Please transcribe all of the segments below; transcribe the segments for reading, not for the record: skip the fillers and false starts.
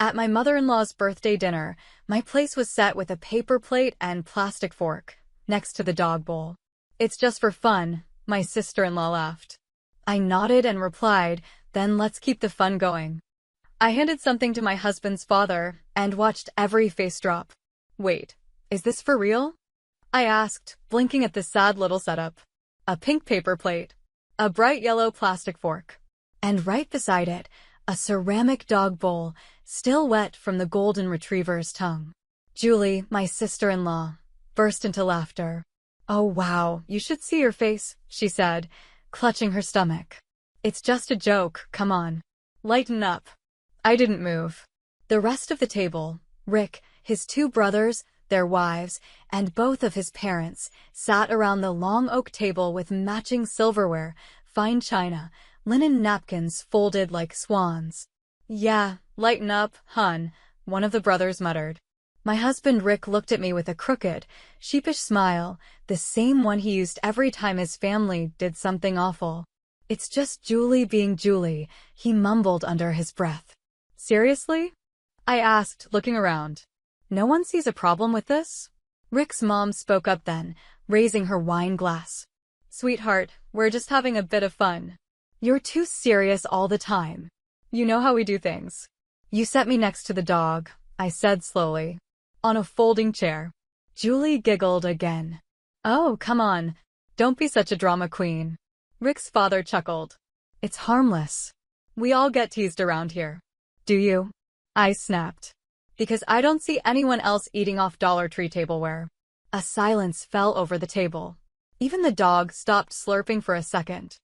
At my mother-in-law's birthday dinner, my place was set with a paper plate and plastic fork, next to the dog bowl. "It's just for fun," my sister-in-law laughed. I nodded and replied, "Then let's keep the fun going." I handed something to my husband's father and watched every face drop. "Wait, is this for real?" I asked, blinking at the sad little setup. A pink paper plate, a bright yellow plastic fork, and right beside it, a ceramic dog bowl, still wet from the golden retriever's tongue. Julie, my sister-in-law, burst into laughter. "Oh wow, you should see your face," she said, clutching her stomach. "It's just a joke, come on. Lighten up." I didn't move. The rest of the table, Rick, his two brothers, their wives, and both of his parents, sat around the long oak table with matching silverware, fine china, linen napkins folded like swans. "Yeah, lighten up, hun," one of the brothers muttered. My husband Rick looked at me with a crooked, sheepish smile, the same one he used every time his family did something awful. "It's just Julie being Julie," he mumbled under his breath. "Seriously?" I asked, looking around. "No one sees a problem with this?" Rick's mom spoke up then, raising her wine glass. "Sweetheart, we're just having a bit of fun. You're too serious all the time. You know how we do things." "You set me next to the dog," I said slowly, "on a folding chair." Julie giggled again. "Oh, come on. Don't be such a drama queen." Rick's father chuckled. "It's harmless. We all get teased around here." "Do you?" I snapped. "Because I don't see anyone else eating off Dollar Tree tableware." A silence fell over the table. Even the dog stopped slurping for a second.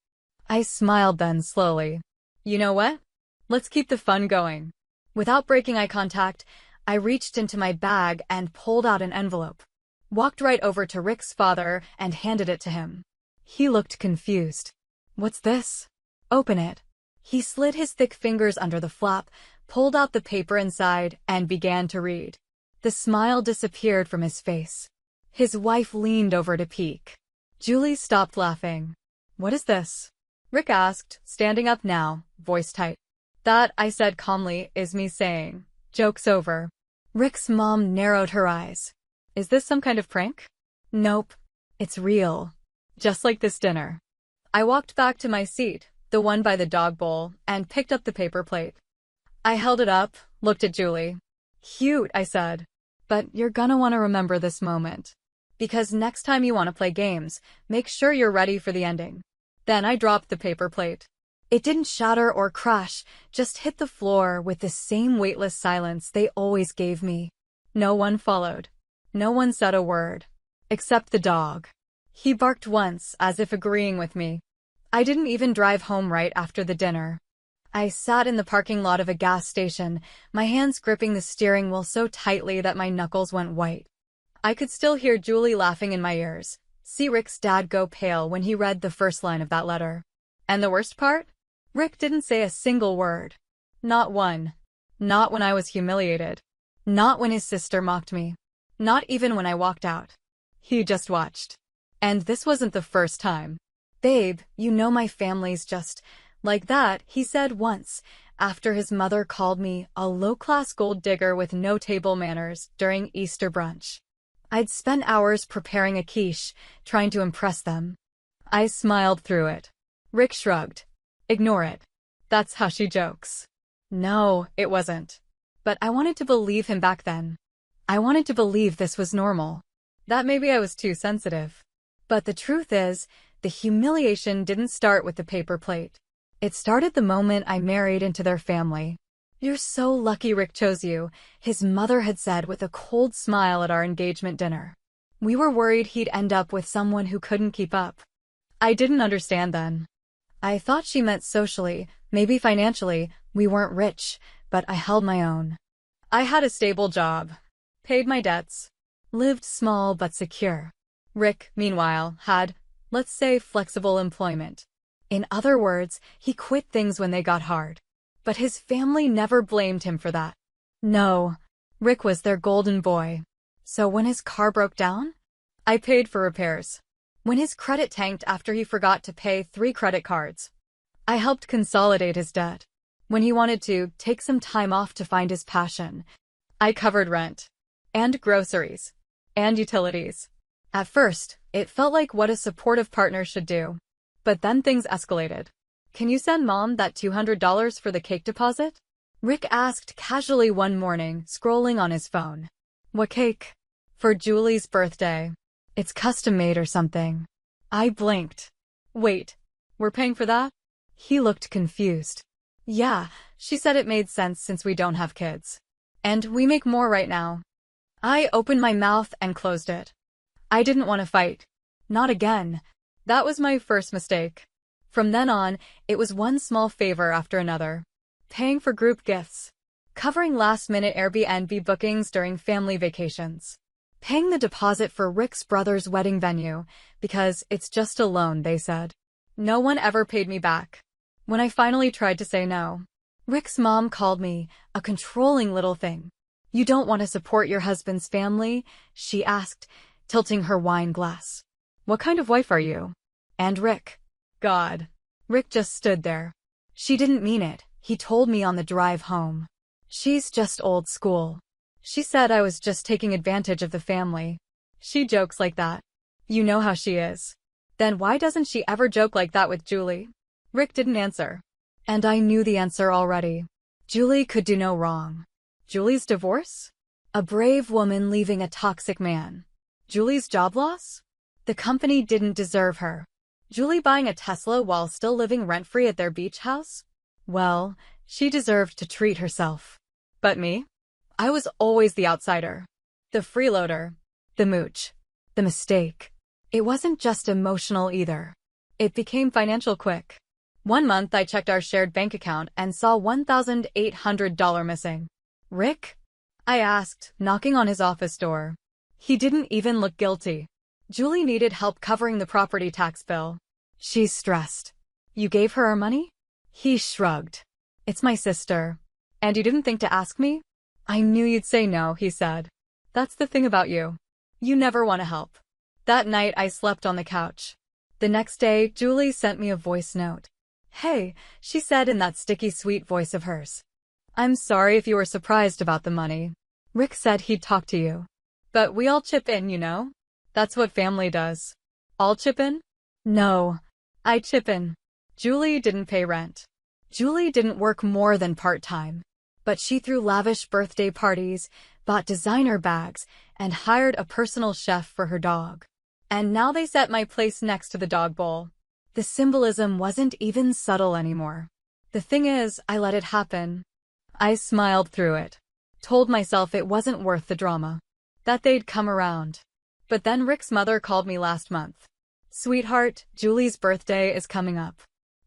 I smiled then slowly. "You know what? Let's keep the fun going." Without breaking eye contact, I reached into my bag and pulled out an envelope. Walked right over to Rick's father and handed it to him. He looked confused. "What's this?" "Open it." He slid his thick fingers under the flap, pulled out the paper inside, and began to read. The smile disappeared from his face. His wife leaned over to peek. Julie stopped laughing. "What is this?" Rick asked, standing up now, voice tight. "That," I said calmly, "is me saying, 'Joke's over.'" Rick's mom narrowed her eyes. "Is this some kind of prank?" "Nope. It's real. Just like this dinner." I walked back to my seat, the one by the dog bowl, and picked up the paper plate. I held it up, looked at Julie. "Cute," I said. "But you're gonna want to remember this moment. Because next time you want to play games, make sure you're ready for the ending." Then I dropped the paper plate. It didn't shatter or crash, just hit the floor with the same weightless silence they always gave me. No one followed. No one said a word. Except the dog. He barked once, as if agreeing with me. I didn't even drive home right after the dinner. I sat in the parking lot of a gas station, my hands gripping the steering wheel so tightly that my knuckles went white. I could still hear Julie laughing in my ears, see Rick's dad go pale when he read the first line of that letter. And the worst part? Rick didn't say a single word. Not one. Not when I was humiliated. Not when his sister mocked me. Not even when I walked out. He just watched. And this wasn't the first time. "Babe, you know my family's just like that," he said once, after his mother called me a low-class gold digger with no table manners during Easter brunch. I'd spent hours preparing a quiche, trying to impress them. I smiled through it. Rick shrugged. "Ignore it. That's how she jokes." No, it wasn't. But I wanted to believe him back then. I wanted to believe this was normal. That maybe I was too sensitive. But the truth is, the humiliation didn't start with the paper plate. It started the moment I married into their family. "You're so lucky Rick chose you," his mother had said with a cold smile at our engagement dinner. "We were worried he'd end up with someone who couldn't keep up." I didn't understand then. I thought she meant socially, maybe financially. We weren't rich, but I held my own. I had a stable job, paid my debts, lived small but secure. Rick, meanwhile, had, let's say, flexible employment. In other words, he quit things when they got hard. But his family never blamed him for that. No, Rick was their golden boy. So when his car broke down, I paid for repairs. When his credit tanked after he forgot to pay 3 credit cards, I helped consolidate his debt. when he wanted to take some time off to find his passion. I covered rent, and groceries, and utilities. At first, it felt like what a supportive partner should do. But then things escalated. "Can you send Mom that $200 for the cake deposit?" Rick asked casually one morning, scrolling on his phone. "What cake?" "For Julie's birthday. It's custom-made or something." I blinked. "Wait, we're paying for that?" He looked confused. "Yeah, she said it made sense since we don't have kids. And we make more right now." I opened my mouth and closed it. I didn't want to fight. Not again. That was my first mistake. From then on, it was one small favor after another. Paying for group gifts. Covering last-minute Airbnb bookings during family vacations. Paying the deposit for Rick's brother's wedding venue, because it's just a loan, they said. No one ever paid me back. When I finally tried to say no, Rick's mom called me a controlling little thing. "You don't want to support your husband's family?" she asked, tilting her wine glass. "What kind of wife are you?" And Rick. God. Rick just stood there. "She didn't mean it," he told me on the drive home. "She's just old school. She said I was just taking advantage of the family. She jokes like that. You know how she is." "Then why doesn't she ever joke like that with Julie?" Rick didn't answer. And I knew the answer already. Julie could do no wrong. Julie's divorce? A brave woman leaving a toxic man. Julie's job loss? The company didn't deserve her. Julie buying a Tesla while still living rent-free at their beach house? Well, she deserved to treat herself. But me? I was always the outsider. The freeloader. The mooch. The mistake. It wasn't just emotional either. It became financial quick. One month I checked our shared bank account and saw $1,800 missing. "Rick?" I asked, knocking on his office door. He didn't even look guilty. "Julie needed help covering the property tax bill. She's stressed." "You gave her our money?" He shrugged. "It's my sister." "And you didn't think to ask me?" "I knew you'd say no," he said. "That's the thing about you. You never want to help." That night I slept on the couch. The next day, Julie sent me a voice note. "Hey," she said in that sticky sweet voice of hers. "I'm sorry if you were surprised about the money. Rick said he'd talk to you. But we all chip in, you know? That's what family does." "All chip in?" "No. I chip in." Julie didn't pay rent. Julie didn't work more than part-time. But she threw lavish birthday parties, bought designer bags, and hired a personal chef for her dog. And now they set my place next to the dog bowl. The symbolism wasn't even subtle anymore. The thing is, I let it happen. I smiled through it. Told myself it wasn't worth the drama. That they'd come around. But then Rick's mother called me last month. "Sweetheart, Julie's birthday is coming up.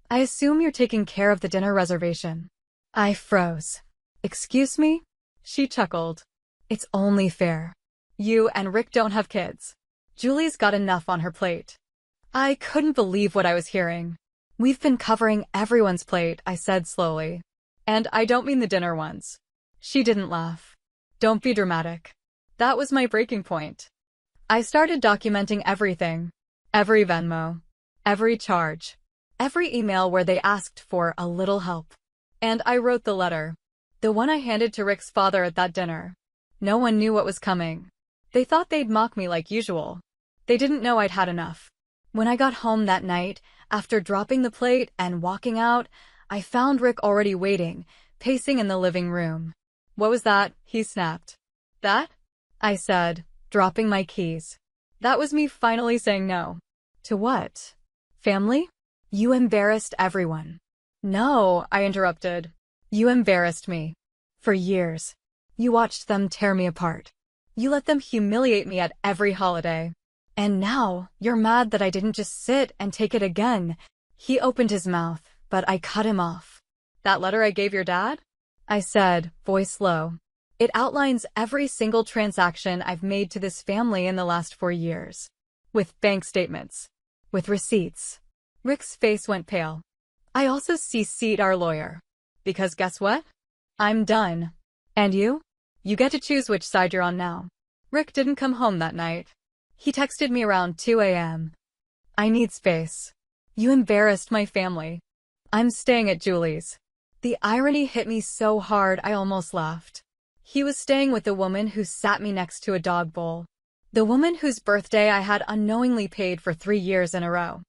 I assume you're taking care of the dinner reservation." I froze. "Excuse me?" She chuckled. "It's only fair. You and Rick don't have kids. Julie's got enough on her plate." I couldn't believe what I was hearing. "We've been covering everyone's plate," I said slowly. "And I don't mean the dinner ones." She didn't laugh. "Don't be dramatic." That was my breaking point. I started documenting everything. Every Venmo. Every charge. Every email where they asked for a little help. And I wrote the letter. The one I handed to Rick's father at that dinner. No one knew what was coming. They thought they'd mock me like usual. They didn't know I'd had enough. When I got home that night, after dropping the plate and walking out, I found Rick already waiting, pacing in the living room. "What was that?" he snapped. "That?" I said, dropping my keys. That was me finally saying no. "To what? Family? You embarrassed everyone." "No," I interrupted. "You embarrassed me. For years. You watched them tear me apart. You let them humiliate me at every holiday. And now, you're mad that I didn't just sit and take it again." He opened his mouth, but I cut him off. "That letter I gave your dad?" I said, voice low. "It outlines every single transaction I've made to this family in the last 4 years. With bank statements. With receipts." Rick's face went pale. "I also CC'd our lawyer. Because guess what? I'm done. And you? You get to choose which side you're on now." Rick didn't come home that night. He texted me around 2 a.m. "I need space. You embarrassed my family. I'm staying at Julie's." The irony hit me so hard I almost laughed. He was staying with the woman who sat me next to a dog bowl. The woman whose birthday I had unknowingly paid for 3 years in a row.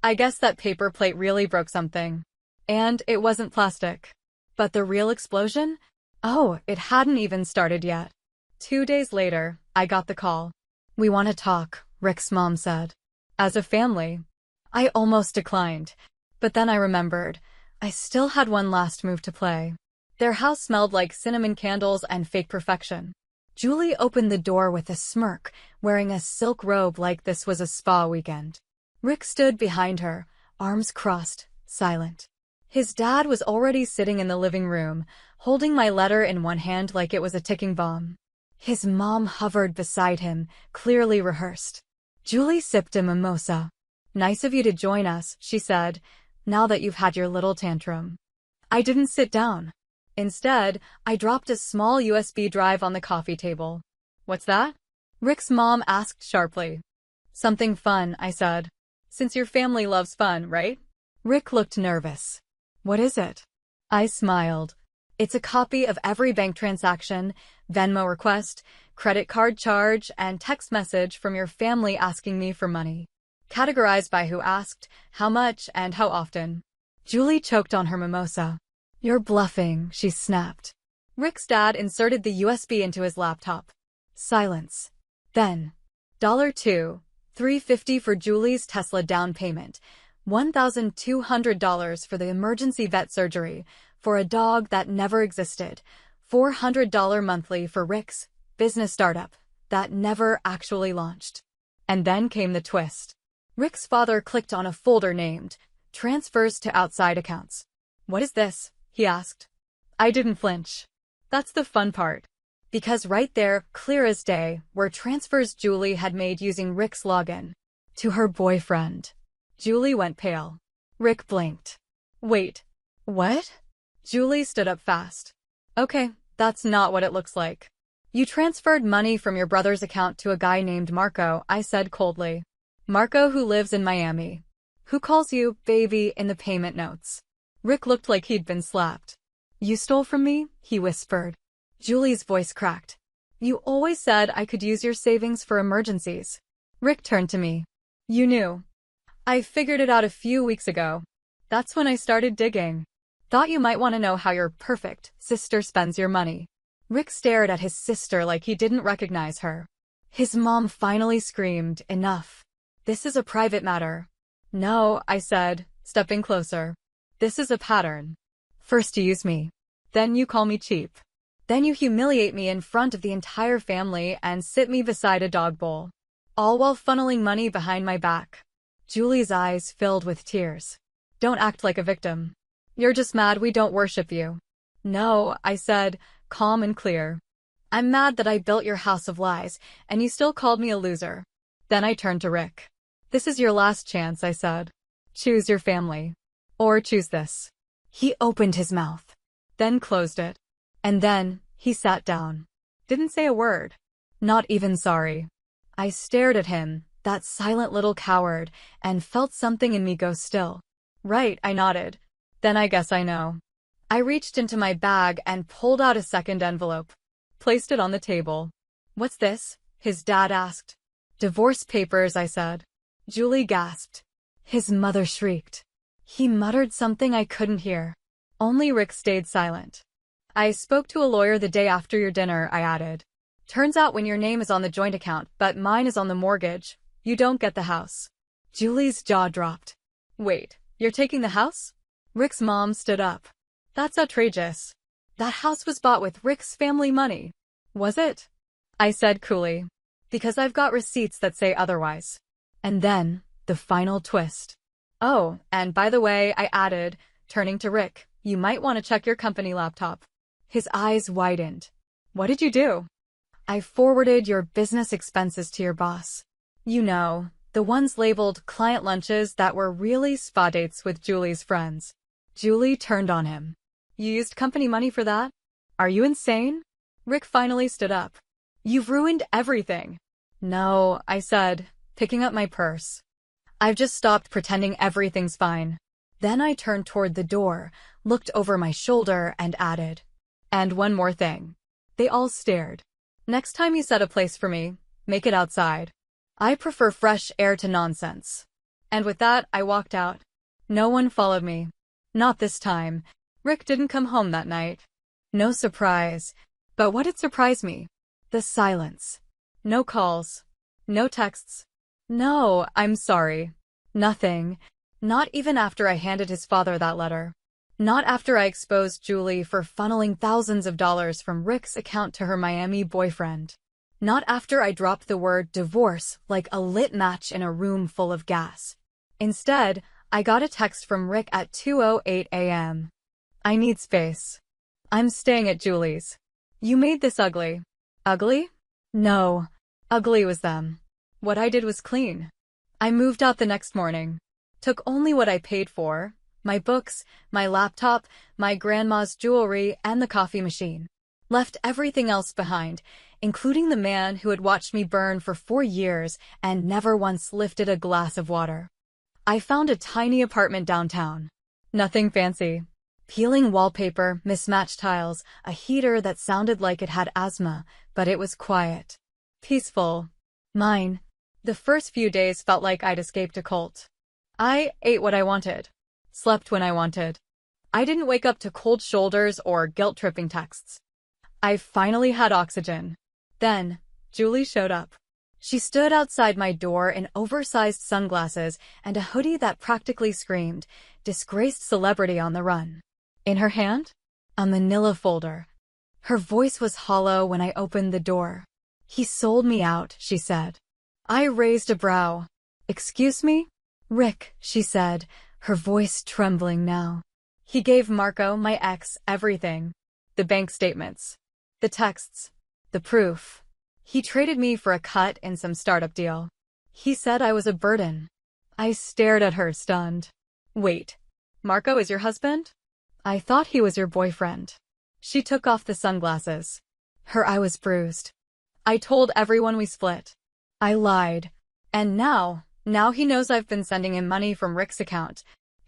I guess that paper plate really broke something. And it wasn't plastic. But the real explosion? Oh, it hadn't even started yet. 2 days later, I got the call. "We want to talk," Rick's mom said. As a family. I almost declined. But then I remembered. I still had one last move to play. Their house smelled like cinnamon candles and fake perfection. Julie opened the door with a smirk, wearing a silk robe like this was a spa weekend. Rick stood behind her, arms crossed, silent. His dad was already sitting in the living room, holding my letter in one hand like it was a ticking bomb. His mom hovered beside him, clearly rehearsed. Julie sipped a mimosa. "Nice of you to join us," she said, "now that you've had your little tantrum." I didn't sit down. Instead, I dropped a small USB drive on the coffee table. "What's that?" Rick's mom asked sharply. "Something fun," I said. "Since your family loves fun, right?" Rick looked nervous. "What is it?" I smiled. "It's a copy of every bank transaction, Venmo request, credit card charge, and text message from your family asking me for money. Categorized by who asked, how much, and how often." Julie choked on her mimosa. "You're bluffing," she snapped. Rick's dad inserted the USB into his laptop. Silence. Then, $2, $350 for Julie's Tesla down payment, $1,200 for the emergency vet surgery, for a dog that never existed, $400 monthly for Rick's business startup that never actually launched. And then came the twist. Rick's father clicked on a folder named Transfers to Outside Accounts. "What is this?" he asked. I didn't flinch. That's the fun part. Because right there, clear as day, were transfers Julie had made using Rick's login. To her boyfriend. Julie went pale. Rick blinked. "Wait. What?" Julie stood up fast. "Okay, that's not what it looks like. You transferred money from your brother's account to a guy named Marco," I said coldly. "Marco who lives in Miami. Who calls you baby in the payment notes." Rick looked like he'd been slapped. "You stole from me?" he whispered. Julie's voice cracked. "You always said I could use your savings for emergencies." Rick turned to me. "You knew." "I figured it out a few weeks ago. That's when I started digging. Thought you might want to know how your perfect sister spends your money." Rick stared at his sister like he didn't recognize her. His mom finally screamed, "Enough. This is a private matter." "No," I said, stepping closer. "This is a pattern. First you use me. Then you call me cheap. Then you humiliate me in front of the entire family and sit me beside a dog bowl. All while funneling money behind my back." Julie's eyes filled with tears. "Don't act like a victim. You're just mad we don't worship you." "No," I said, calm and clear. "I'm mad that I built your house of lies, and you still called me a loser." Then I turned to Rick. "This is your last chance," I said. "Choose your family. Or choose this." He opened his mouth. Then closed it. And then, he sat down. Didn't say a word. Not even sorry. I stared at him, that silent little coward, and felt something in me go still. "Right," I nodded. "Then I guess I know." I reached into my bag and pulled out a second envelope. Placed it on the table. "What's this?" his dad asked. "Divorce papers," I said. Julie gasped. His mother shrieked. He muttered something I couldn't hear. Only Rick stayed silent. "I spoke to a lawyer the day after your dinner," I added. "Turns out when your name is on the joint account but mine is on the mortgage, you don't get the house." Julie's jaw dropped. "Wait, you're taking the house?" Rick's mom stood up. "That's outrageous. That house was bought with Rick's family money." "Was it?" I said coolly. "Because I've got receipts that say otherwise." And then, the final twist. "Oh, and by the way," I added, turning to Rick, "you might want to check your company laptop." His eyes widened. "What did you do?" "I forwarded your business expenses to your boss. You know, the ones labeled client lunches that were really spa dates with Julie's friends." Julie turned on him. "You used company money for that? Are you insane?" Rick finally stood up. "You've ruined everything." "No," I said, picking up my purse. "I've just stopped pretending everything's fine. Then I turned toward the door, looked over my shoulder, and added, "And one more thing." They all stared. "Next time you set a place for me, make it outside. I prefer fresh air to nonsense." And with that, I walked out. No one followed me. Not this time. Rick didn't come home that night. No surprise. But what did surprise me? The silence. No calls. No texts. No, I'm sorry. Nothing. Not even after I handed his father that letter. Not after I exposed Julie for funneling thousands of dollars from Rick's account to her Miami boyfriend. Not after I dropped the word divorce like a lit match in a room full of gas. Instead, I got a text from Rick at 2:08 a.m. "I need space. I'm staying at Julie's. You made this ugly." Ugly? No. Ugly was them. What I did was clean. I moved out the next morning. Took only what I paid for, my books, my laptop, my grandma's jewelry, and the coffee machine. Left everything else behind, including the man who had watched me burn for 4 years and never once lifted a glass of water. I found a tiny apartment downtown. Nothing fancy. Peeling wallpaper, mismatched tiles, a heater that sounded like it had asthma, but it was quiet. Peaceful. Mine. The first few days felt like I'd escaped a cult. I ate what I wanted. Slept when I wanted. I didn't wake up to cold shoulders or guilt-tripping texts. I finally had oxygen. Then, Julie showed up. She stood outside my door in oversized sunglasses and a hoodie that practically screamed, "Disgraced celebrity on the run." In her hand, a manila folder. Her voice was hollow when I opened the door. "He sold me out," she said. I raised a brow. "Excuse me?" "Rick," she said, her voice trembling now. "He gave Marco, my ex, everything. The bank statements. The texts. The proof. He traded me for a cut in some startup deal. He said I was a burden." I stared at her, stunned. "Wait. Marco is your husband? I thought he was your boyfriend." She took off the sunglasses. Her eye was bruised. "I told everyone we split. I lied. And now he knows I've been sending him money from Rick's account."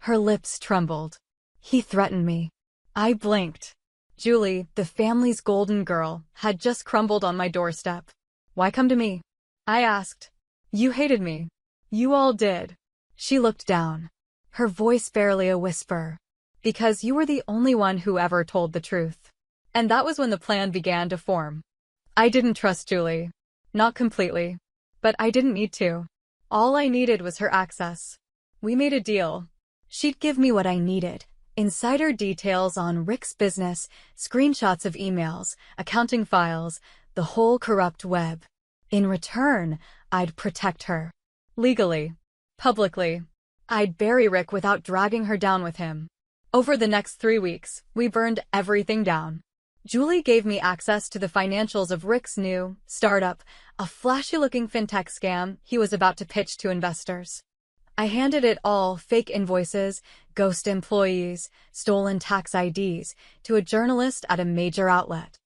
Her lips trembled. "He threatened me." I blinked. Julie, the family's golden girl, had just crumbled on my doorstep. "Why come to me?" I asked. "You hated me. You all did." She looked down. Her voice barely a whisper. "Because you were the only one who ever told the truth." And that was when the plan began to form. I didn't trust Julie. Not completely. But I didn't need to. All I needed was her access. We made a deal. She'd give me what I needed. Insider details on Rick's business, screenshots of emails, accounting files, the whole corrupt web. In return, I'd protect her. Legally. Publicly. I'd bury Rick without dragging her down with him. Over the next 3 weeks, we burned everything down. Julie gave me access to the financials of Rick's new startup, a flashy-looking fintech scam he was about to pitch to investors. I handed it all, fake invoices, ghost employees, stolen tax IDs, to a journalist at a major outlet.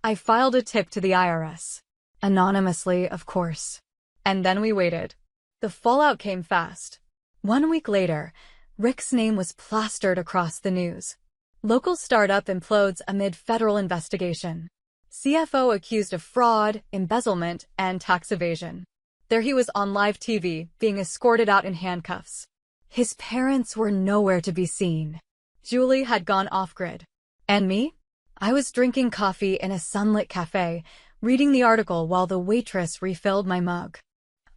I filed a tip to the IRS. Anonymously, of course. And then we waited. The fallout came fast. 1 week later, Rick's name was plastered across the news. Local startup implodes amid federal investigation. CFO accused of fraud, embezzlement, and tax evasion. There he was on live TV, being escorted out in handcuffs. His parents were nowhere to be seen. Julie had gone off-grid. And me? I was drinking coffee in a sunlit cafe, reading the article while the waitress refilled my mug.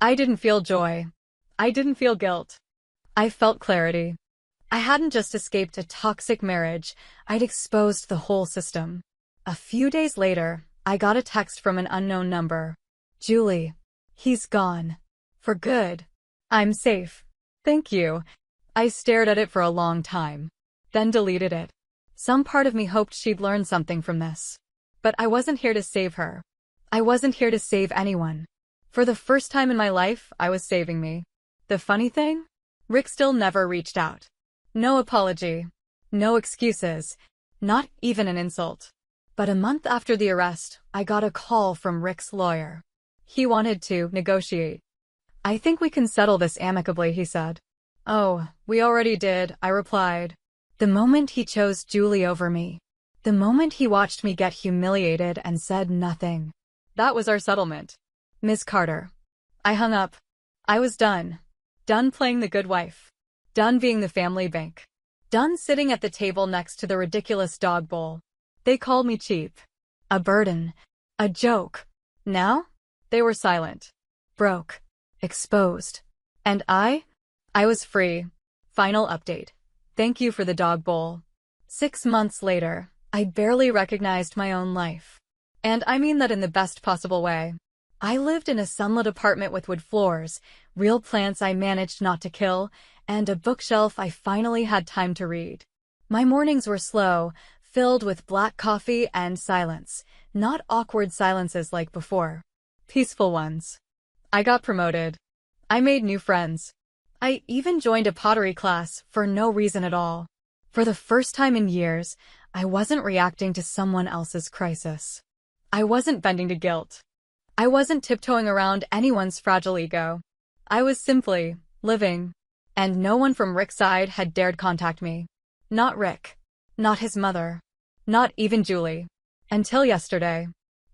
I didn't feel joy. I didn't feel guilt. I felt clarity. I hadn't just escaped a toxic marriage, I'd exposed the whole system. A few days later, I got a text from an unknown number. "Julie, he's gone. For good. I'm safe. Thank you." I stared at it for a long time, then deleted it. Some part of me hoped she'd learn something from this. But I wasn't here to save her. I wasn't here to save anyone. For the first time in my life, I was saving me. The funny thing? Rick still never reached out. No apology. No excuses. Not even an insult. But a month after the arrest, I got a call from Rick's lawyer. He wanted to negotiate. "I think we can settle this amicably," he said. Oh, we already did, I replied. The moment he chose Julie over me. The moment he watched me get humiliated and said nothing. That was our settlement. Ms. Carter. I hung up. I was done. Done playing the good wife. Done being the family bank. Done sitting at the table next to the ridiculous dog bowl. They called me cheap. A burden. A joke. Now? They were silent. Broke. Exposed. And I was free. Final update. Thank you for the dog bowl. 6 months later, I barely recognized my own life. And I mean that in the best possible way. I lived in a sunlit apartment with wood floors, real plants I managed not to kill, and a bookshelf I finally had time to read. My mornings were slow, filled with black coffee and silence, not awkward silences like before. Peaceful ones. I got promoted. I made new friends. I even joined a pottery class for no reason at all. For the first time in years, I wasn't reacting to someone else's crisis. I wasn't bending to guilt. I wasn't tiptoeing around anyone's fragile ego. I was simply living. And no one from Rick's side had dared contact me. Not Rick. Not his mother. Not even Julie. Until yesterday.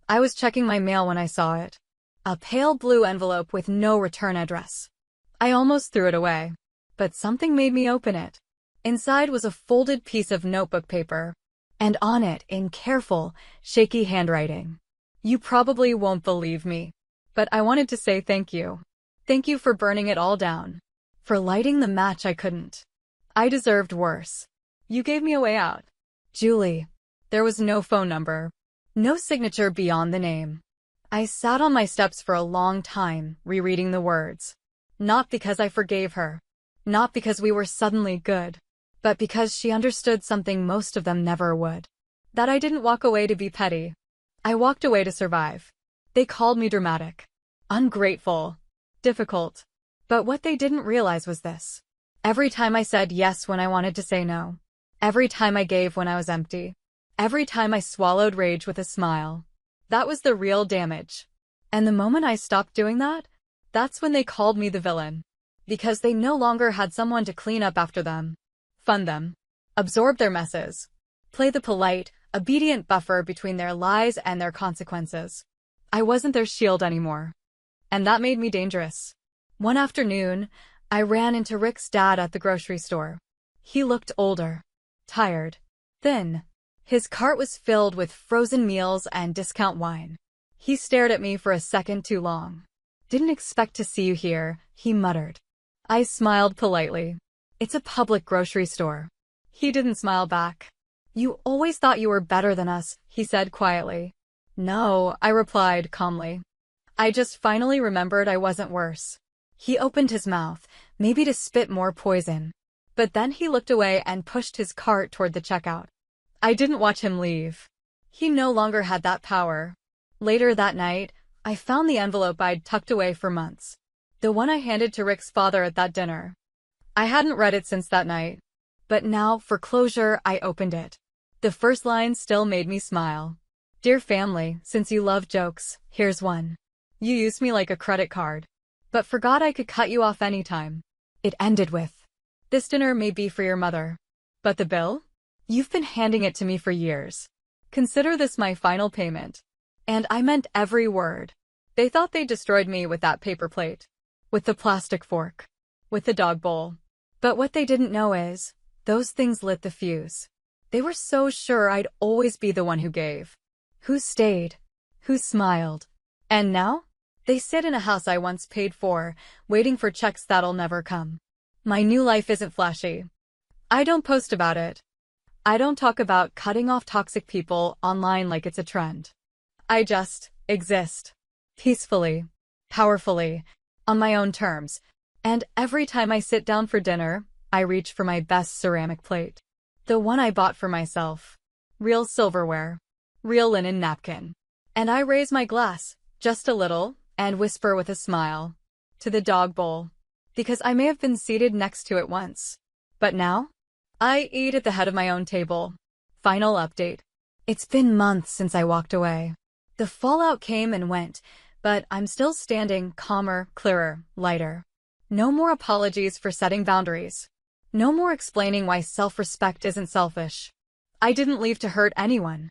I was checking my mail when I saw it. A pale blue envelope with no return address. I almost threw it away. But something made me open it. Inside was a folded piece of notebook paper. And on it, in careful, shaky handwriting. You probably won't believe me. But I wanted to say thank you. Thank you for burning it all down. For lighting the match I couldn't. I deserved worse. You gave me a way out. Julie. There was no phone number. No signature beyond the name. I sat on my steps for a long time, rereading the words. Not because I forgave her. Not because we were suddenly good. But because she understood something most of them never would. That I didn't walk away to be petty. I walked away to survive. They called me dramatic. Ungrateful. Difficult. But what they didn't realize was this. Every time I said yes when I wanted to say no. Every time I gave when I was empty. Every time I swallowed rage with a smile. That was the real damage. And the moment I stopped doing that, that's when they called me the villain. Because they no longer had someone to clean up after them. Fund them. Absorb their messes. Play the polite, obedient buffer between their lies and their consequences. I wasn't their shield anymore. And that made me dangerous. One afternoon, I ran into Rick's dad at the grocery store. He looked older. Tired. Thin. His cart was filled with frozen meals and discount wine. He stared at me for a second too long. Didn't expect to see you here, he muttered. I smiled politely. It's a public grocery store. He didn't smile back. You always thought you were better than us, he said quietly. No, I replied calmly. I just finally remembered I wasn't worse. He opened his mouth, maybe to spit more poison. But then he looked away and pushed his cart toward the checkout. I didn't watch him leave. He no longer had that power. Later that night, I found the envelope I'd tucked away for months. The one I handed to Rick's father at that dinner. I hadn't read it since that night. But now, for closure, I opened it. The first line still made me smile. Dear family, since you love jokes, here's one. You used me like a credit card. But forgot I could cut you off anytime. It ended with, this dinner may be for your mother. But the bill? You've been handing it to me for years. Consider this my final payment. And I meant every word. They thought they destroyed me with that paper plate. With the plastic fork. With the dog bowl. But what they didn't know is, those things lit the fuse. They were so sure I'd always be the one who gave. Who stayed. Who smiled. And now? They sit in a house I once paid for, waiting for checks that'll never come. My new life isn't flashy. I don't post about it. I don't talk about cutting off toxic people online like it's a trend. I just exist. Peacefully. Powerfully. On my own terms. And every time I sit down for dinner, I reach for my best ceramic plate. The one I bought for myself. Real silverware. Real linen napkin. And I raise my glass, just a little, and whisper with a smile. To the dog bowl. Because I may have been seated next to it once. But now? I eat at the head of my own table. Final update. It's been months since I walked away. The fallout came and went, but I'm still standing, calmer, clearer, lighter. No more apologies for setting boundaries. No more explaining why self-respect isn't selfish. I didn't leave to hurt anyone.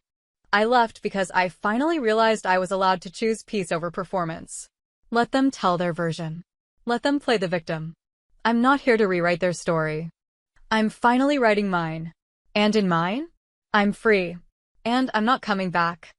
I left because I finally realized I was allowed to choose peace over performance. Let them tell their version. Let them play the victim. I'm not here to rewrite their story. I'm finally writing mine. And in mine, I'm free. And I'm not coming back.